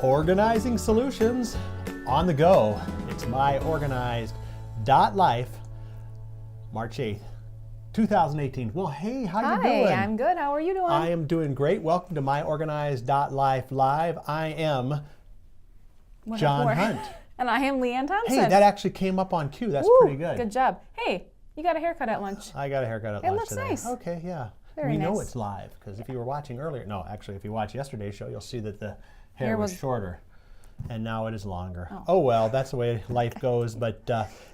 Organizing solutions on the go. It's myOrganized.life, March 8th, 2018. Well, hey, how you doing? Hi, I'm good. How are you doing? I am doing great. Welcome to myOrganized.life Live. I am John Hunt. And I am Leanne Thompson. Hey, that actually came up on cue. That's pretty good. Good job. Hey, you got a haircut at lunch. I got a haircut at lunch It looks today. nice. Okay, yeah. Very we know nice. it's live because if you were watching earlier, no, actually, if you watched yesterday's show, you'll see that the hair was shorter. And now it is longer. Oh well, that's the way life goes. But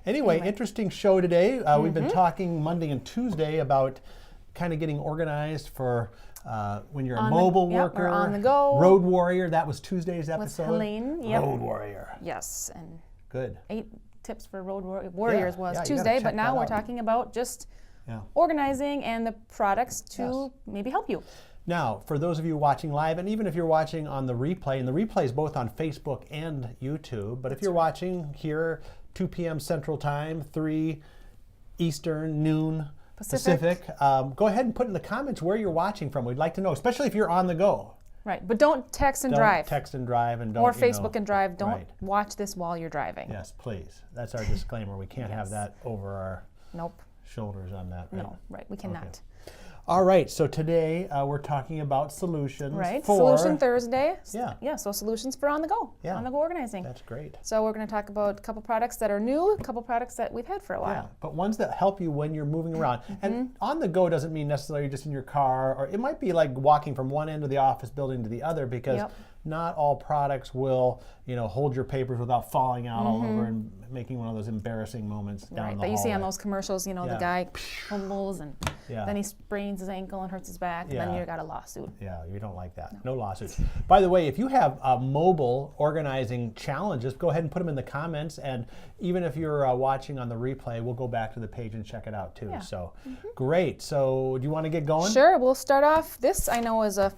anyway, interesting show today. We've been talking Monday and Tuesday about kind of getting organized for when you're a mobile worker, or on the go. road warrior. That was Tuesday's episode. With Helene. Yep. Road warrior. Yes, and Good. 8 tips for road warriors was you Tuesday, gotta but check now that we're out. talking about just organizing and the products to maybe help you. Now, for those of you watching live, and even if you're watching on the replay, and the replay is both on Facebook and YouTube, but if you're watching here, 2 p.m. Central Time, 3 Eastern, noon Pacific, go ahead and put in the comments where you're watching from. We'd like to know, especially if you're on the go. Right, but don't text and Don't drive. text and drive, and don't, Or Facebook and drive. Don't right. watch this while you're driving. Yes, please. That's our disclaimer. We can't have that over our shoulders on that. Right? No, right, we cannot. Okay. All right, so today we're talking about solutions for Solution Thursday. Yeah, so solutions for on the go organizing. That's great. So we're going to talk about a couple products that are new, a couple products that we've had for a while. Yeah, but ones that help you when you're moving around. And on the go doesn't mean necessarily just in your car, or it might be like walking from one end of the office building to the other, because not all products will, hold your papers without falling out all over and making one of those embarrassing moments down the hallway. That you see on those commercials, the guy fumbles and then he sprains his ankle and hurts his back, and then you got a lawsuit. Yeah, you don't like that. No lawsuits. By the way, if you have mobile organizing challenges, go ahead and put them in the comments, and even if you're watching on the replay, we'll go back to the page and check it out too. So great. So do you want to get going? Sure, we'll start off. This I know is a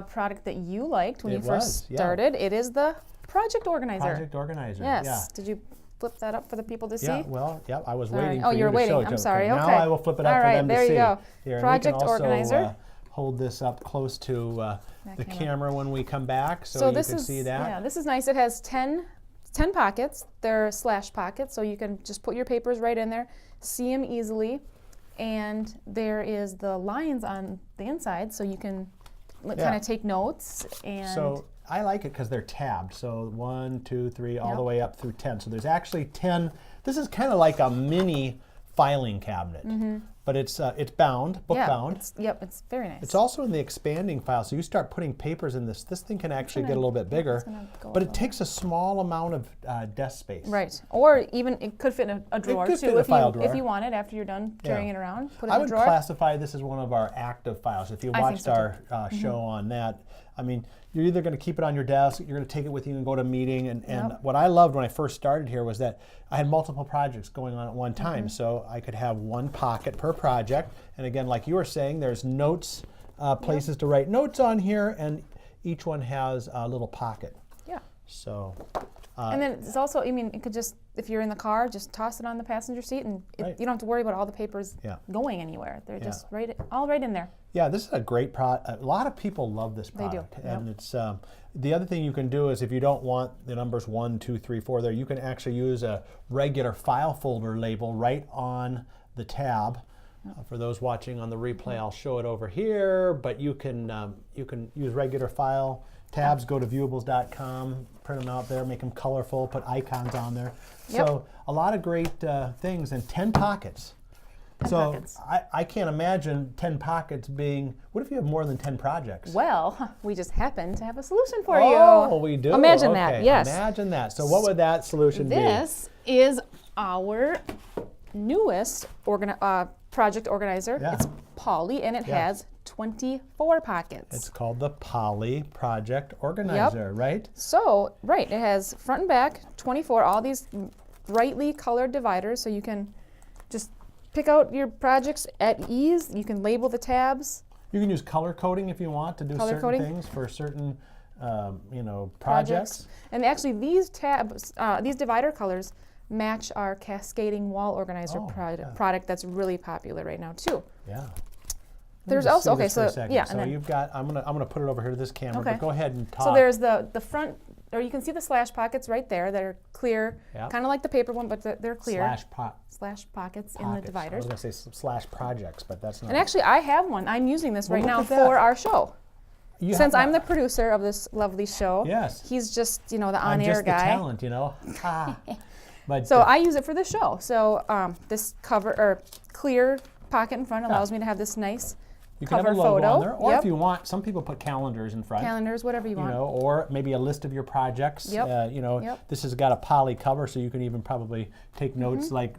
product that you liked when you first started. It is the Project Organizer. Project Organizer. Yes. Yeah. Did you flip that up for the people to see? Yeah. Well, I was waiting. Oh, for you were to waiting. Show it I'm to sorry. them. Okay. Now I will flip it up for them to see. There you go. Here, Project and we can Organizer. Also, hold this up close to the camera when we come back, so you can see that. Yeah, this is nice. It has 10 pockets. They're slash pockets, so you can just put your papers right in there, see them easily, and there is the lines on the inside, so you can kind of take notes. And so I like it because they're tabbed. So 1, 2, 3, all the way up through 10. So there's actually 10. This is kind of like a mini filing cabinet, but it's bound, book bound. It's very nice. It's also in the expanding file, so you start putting papers in this. This thing can actually get a little bit bigger, but it takes a small amount of desk space. Right, or even it could fit in a drawer could too, fit in a file drawer. if you want it after you're done carrying it around. Put it I in a would drawer. classify this as one of our active files. If you watched our show on that, I mean, you're either going to keep it on your desk, you're going to take it with you and go to a meeting. And what I loved when I first started here was that I had multiple projects going on at one time. So I could have one pocket per project. And again, like you were saying, there's notes, places to write notes on here, and each one has a little pocket. Yeah. So. And then it's also, I mean, it could just, if you're in the car, just toss it on the passenger seat, and you don't have to worry about all the papers going anywhere. They're just all right in there. Yeah, this is a great product. A lot of people love this product. They do. And it's the other thing you can do is if you don't want the numbers 1, 2, 3, 4 there, you can actually use a regular file folder label right on the tab. For those watching on the replay, I'll show it over here, but you can use regular file tabs, go to viewables.com, print them out there, make them colorful, put icons on there. So a lot of great things, and 10 pockets. I can't imagine 10 pockets being, what if you have more than 10 projects? Well, we just happen to have a solution for you. Oh, we do? Imagine that, yes. Imagine that. So what would that solution be? This is our newest project organizer. It's Poly, and it has 24 pockets. It's called the Poly Project Organizer, right? So, it has front and back, 24, all these brightly colored dividers, so you can just pick out your projects at ease. You can label the tabs. You can use color coding if you want to do certain things for certain, projects. And actually, these tabs, these divider colors match our cascading wall organizer product that's really popular right now too. Yeah. There's also, okay, so yeah. So you've got, I'm gonna put it over here to this camera, Okay. but go ahead and talk. So there's the front, or you can see the slash pockets right there that are clear, Yep. kind of like the paper one, but they're clear. Slash Pockets in the dividers. I was gonna say slash projects, but that's not. And actually, I have one. I'm using this right look now at that. for our show. You Since have I'm the producer of this lovely show, Yes. he's just, you know, the I'm on-air just guy. the talent, you know. Ah. But So I use it for the show. So this cover or clear pocket in front allows me to have this nice you can cover have a logo photo. on there, or Yep. if you want, some people put calendars in front. Calendars, whatever you want. know, or maybe a list of your projects. Yep. You know, Yep. this has got a poly cover, so you can even probably take notes, like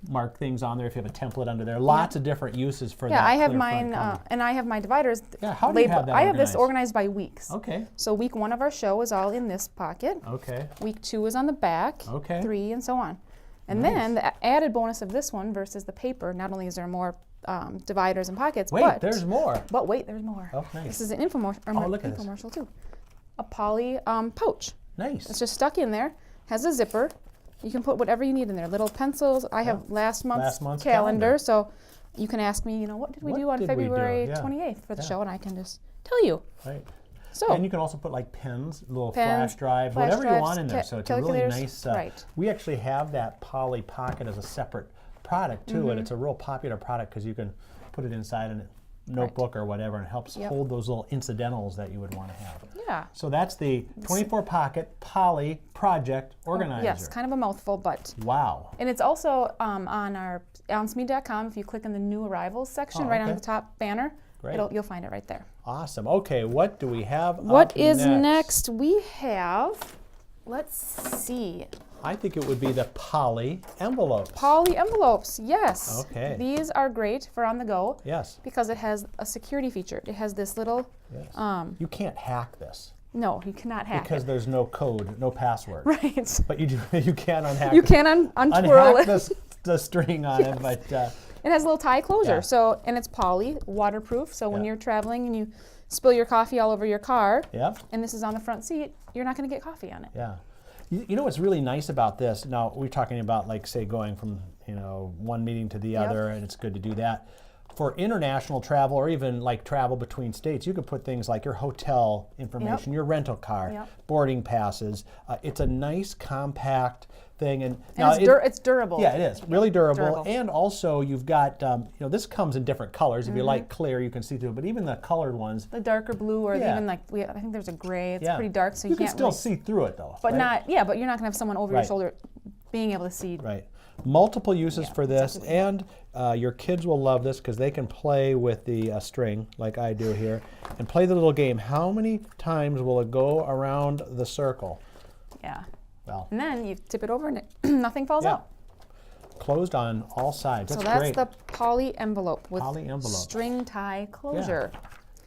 mark things on there if you have a template under there. Lots of different uses for that. Yeah, I have clear front mine, cover. and I have my dividers. Yeah, how do you have that I have this organized? organized by weeks. Okay. So week 1 of our show is all in this pocket. Okay. Week 2 is on the back. Okay. 3 and so on. And Nice. then the added bonus of this one versus the paper, not only is there more dividers and pockets, Wait, but there's more. But wait, there's more. Oh, nice. This is an infomercial, look at this. infomercial too. A poly pouch. Nice. It's just stuck in there. Has a zipper. You can put whatever you need in there. Little pencils. I have last month's calendar, so you can ask me, you know, what did we do on February 28th for the show, and I can just tell you. Right. So, and you can also put like pens, little Pens, flash drives, flash whatever you drives, want in there. So it's a really calculators, nice. right. We actually have that poly pocket as a separate product too, and it's a real popular product because you can put it inside a notebook or whatever, and it helps hold those little incidentals that you would want to have. yeah. So that's the 24 pocket poly project organizer. Yes, kind of a mouthful, but. Wow. And it's also on Smead.com. If you click in the new arrivals section, right on the top banner, you'll find it right there. Awesome. Okay, what do we have? What is next? We have, let's see. I think it would be the poly envelopes. Poly envelopes, yes. Okay. These are great for on the go. Yes. Because it has a security feature. It has this little. Yes. You can't hack this. No, you cannot hack because there's no code, no password. Right. But you can unhack. You can untwirl it. The string on it, but. It has a little tie closure. So, and it's poly, waterproof. So when you're traveling and you spill your coffee all over your car, and this is on the front seat, you're not going to get coffee on it. Yeah. You know what's really nice about this? Now we're talking about, like, say, going from one meeting to the other, and it's good to do that. For international travel, or even like travel between states, you could put things like your hotel information, your rental car, boarding passes. It's a nice compact thing, and now it's durable. Yeah, it is really durable. And also you've got this comes in different colors. If you like clear, you can see through it. But even the colored ones, the darker blue, or even like I think there's a gray. It's pretty dark, so you can't. You can still see through it though. But not but you're not gonna have someone over your shoulder being able to see. Right. Multiple uses for this, and your kids will love this because they can play with the string like I do here, and play the little game. How many times will it go around the circle? Yeah. Well. And then you tip it over and nothing falls out. Closed on all sides. That's great. great. So that's the poly envelope with string tie closure. Yeah.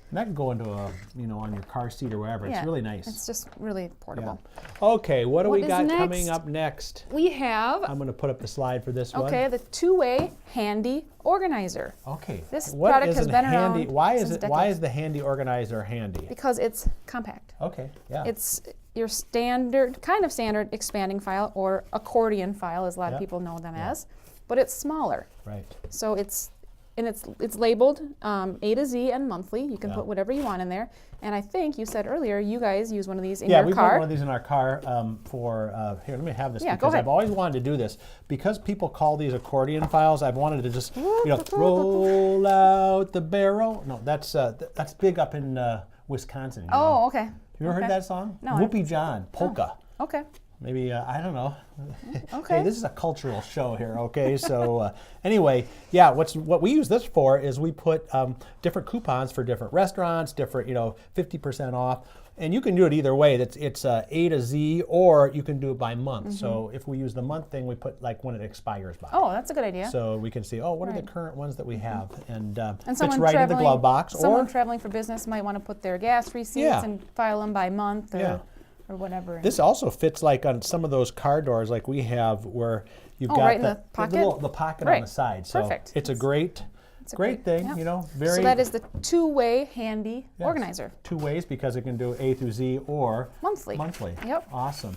And that can go into a, on your car seat or wherever. It's really nice. It's just really portable. Yeah. Okay, what do we got coming up next? We have. I'm going to put up the slide for this one. Okay, the two-way handy organizer. Okay. This product has been around. Why is the handy organizer handy? Because it's compact. Okay. Yeah. It's your standard expanding file, or accordion file, as a lot of people know them as, but it's smaller. Right. So it's labeled A to Z and monthly. You can put whatever you want in there. And I think you said earlier you guys use one of these in your car. Yeah, we put one of these in our car for, here, let me have this because I've always wanted to do this. Because people call these accordion files, I've wanted to just, roll out the barrel. No, that's big up in Wisconsin. Oh, okay. Have you ever heard that song? No. Whoopie John, Polka. Oh, okay. Maybe, I don't know. Okay. Hey, this is a cultural show here, okay? So anyway, yeah, what we use this for is we put different coupons for different restaurants, different, 50% off. And you can do it either way. It's A to Z, or you can do it by month. So if we use the month thing, we put like when it expires by. Oh, that's a good idea. So we can see, what are the current ones that we have? And fits right in the glove box. Someone traveling for business might want to put their gas receipts and file them by month or whatever. This also fits like on some of those car doors like we have, where you've got right the pocket? The pocket on the side. So perfect. It's a great thing, very. So that is the two-way handy organizer. 2 ways, because it can do A through Z or monthly. Yep. Awesome.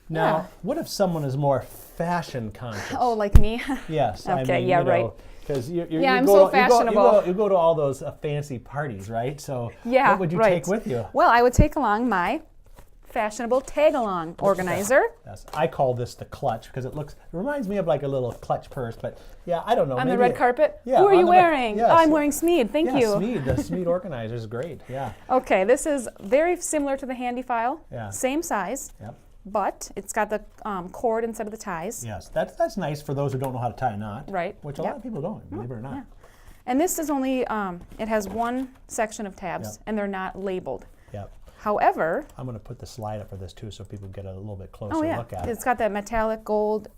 Now, what if someone is more fashion conscious? Oh, like me? Yes. Okay, I mean, right. Because you I'm so fashionable. You go to all those fancy parties, right? So yeah, what would you take with you? Well, I would take along my fashionable Tagalong Organizer. Yes, I call this the clutch because it reminds me of like a little clutch purse, but yeah, I don't know. On the red carpet? Yeah, who are you wearing? Yes. Oh, I'm wearing Smead, thank you. Smead, the Smead Organizer is great, yeah. Okay, this is very similar to the handy file, Yeah. same size, Yep. but it's got the cord instead of the ties. Yes, that's nice for those who don't know how to tie a knot. Right. Which a lot of people don't, believe it or not. Yeah. And this is only, it has one section of tabs, Yep. and they're not labeled. Yep. However, I'm going to put the slide up for this too so people get a little bit closer look at it. It's got that metallic gold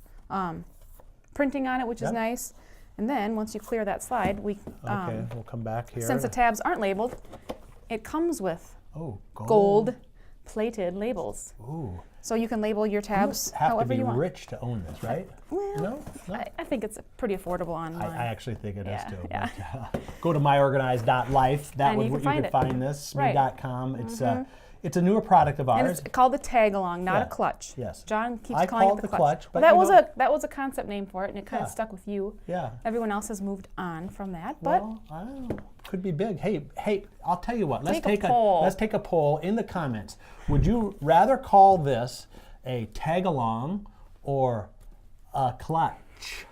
printing on it, which is Yep. nice. And then once you clear that slide, Okay, we'll come back here. since the tabs aren't labeled, it comes with gold plated labels. Ooh. So you can label your tabs You have however to be you want. rich to own this, right? Well, No? I think it's pretty affordable online. I actually think it is too. Yeah. But, go to myOrganized.life. And You you can can find this. Right. Smead.com. It's a newer product of And ours. it's called the tag along, not Yeah. a clutch. Yes. John keeps I calling call it the it the clutch. clutch, Well, but that was a concept name for it, and it kind of Yeah. stuck with you. Yeah. Everyone else has moved on from that, but Well, I don't know. Could be big. Hey, I'll tell you what. Let's Take a poll. Let's take a poll in the comments. Would you rather call this a tag along or a clutch?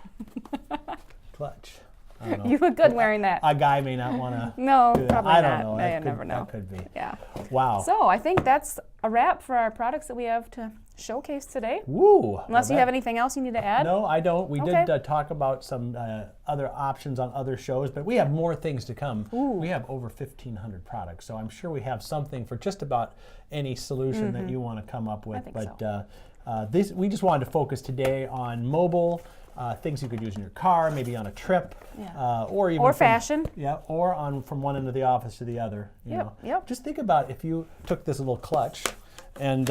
Clutch. I don't know. you look good wearing that. A guy may not want to. No, do that. probably I not. don't know. No, you never know. That could be. Yeah. Wow. So I think that's a wrap for our products that we have to showcase today. Woo. Unless you have anything else you need to add. No, I don't. We Okay. did talk about some other options on other shows, but we have more things to come. Ooh. We have over 1,500 products, so I'm sure we have something for just about any solution that you want to come up with. think We just wanted to focus today on mobile, things you could use in your car, maybe on a trip, Yeah. or even Or from- fashion. Yeah, or on from one end of the office to the other. You know. Yep. Just think about if you took this little clutch and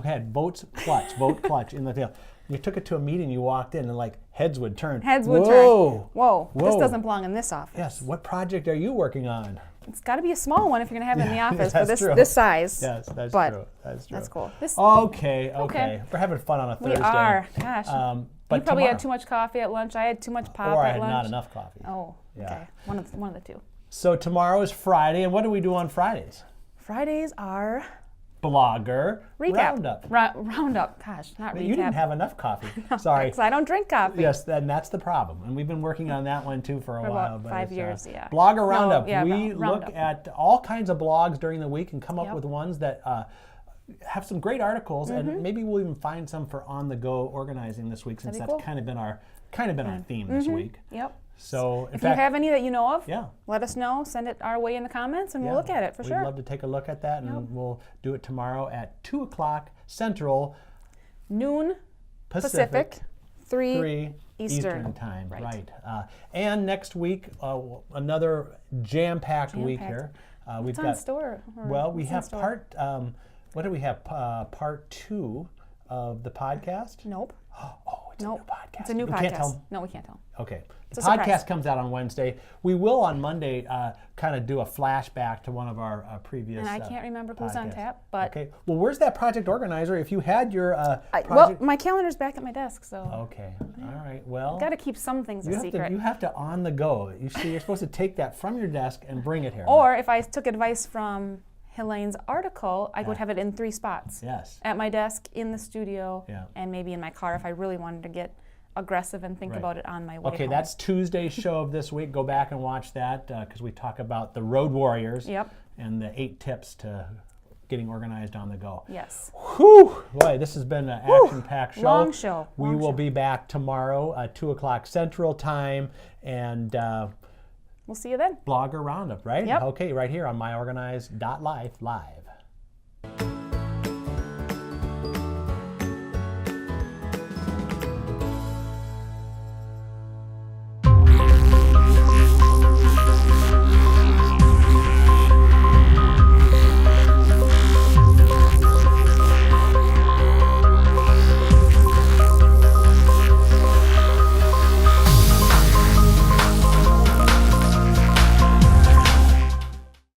had vote clutch in the tail. You took it to a meeting, you walked in, and like heads would turn. Heads would Whoa. turn. Whoa. This Whoa. doesn't belong in this office. Yes. What project are you working on? It's got to be a small one if you're going to have it in the office for that's true. this size. Yes, that's But true. That's true. That's cool. Okay. We're having fun on a We Thursday. are. Gosh. But you probably tomorrow, had too much coffee at lunch. I had too much pop or I at had lunch. not enough coffee. Oh, Yeah. okay. One of the two. So tomorrow is Friday, and what do we do on Fridays? Fridays are Blogger recap. Roundup. Roundup. Gosh, not But recap. you didn't have enough coffee. Sorry. Because I don't drink coffee. Yes, that's the problem. And we've been working on that one too for a For while. about but 5 it's, years, yeah. Blogger Roundup. yeah, we Roundup. look at all kinds of blogs during the week and come up Yep. with ones that have some great articles, and maybe we'll even find some for on-the-go organizing this week, since That'd that's be cool. kind of been our theme this week. Yep. So in If fact, you have any that you know of, yeah. let us know. Send it our way in the comments, and we'll look at it for We'd sure. love to take a look at that, and we'll do it tomorrow at 2 o'clock Central, Noon Pacific, 3 Eastern time. Right. And next week, another jam-packed week here. We've What's on got store? Well, we what's in have store? part. What do we have? Part 2 of the podcast. Nope. Oh, it's a new podcast. It's a new We podcast. can't tell 'em? No, we can't tell 'em. Okay. The It's a surprise. podcast comes out on Wednesday. We will on Monday kind of do a flashback to one of our previous. And I can't remember who's on podcasts. tap, but Okay. Well, where's that project organizer? If you had your well, project. my calendar's back at my desk, so Okay. All right. Well. got to keep some things a secret. You have to on the go. You see, you're supposed to take that from your desk and bring it here. Or if I took advice from Helene's article, I would have it in 3 spots. Yes. At my desk, in the studio, Yeah. and maybe in my car if I really wanted to get aggressive and think Right. about it on my way Okay, home. that's Tuesday's show of this week. Go back and watch that because we talk about the road warriors Yep. and the 8 tips to getting organized on the go. Yes. Whew! Boy, this has been an action-packed show. Long show. We Long will show. be back tomorrow at 2 o'clock Central Time, and We'll see you then. Blogger Roundup, right? Yep. Okay, right here on myOrganized.life live.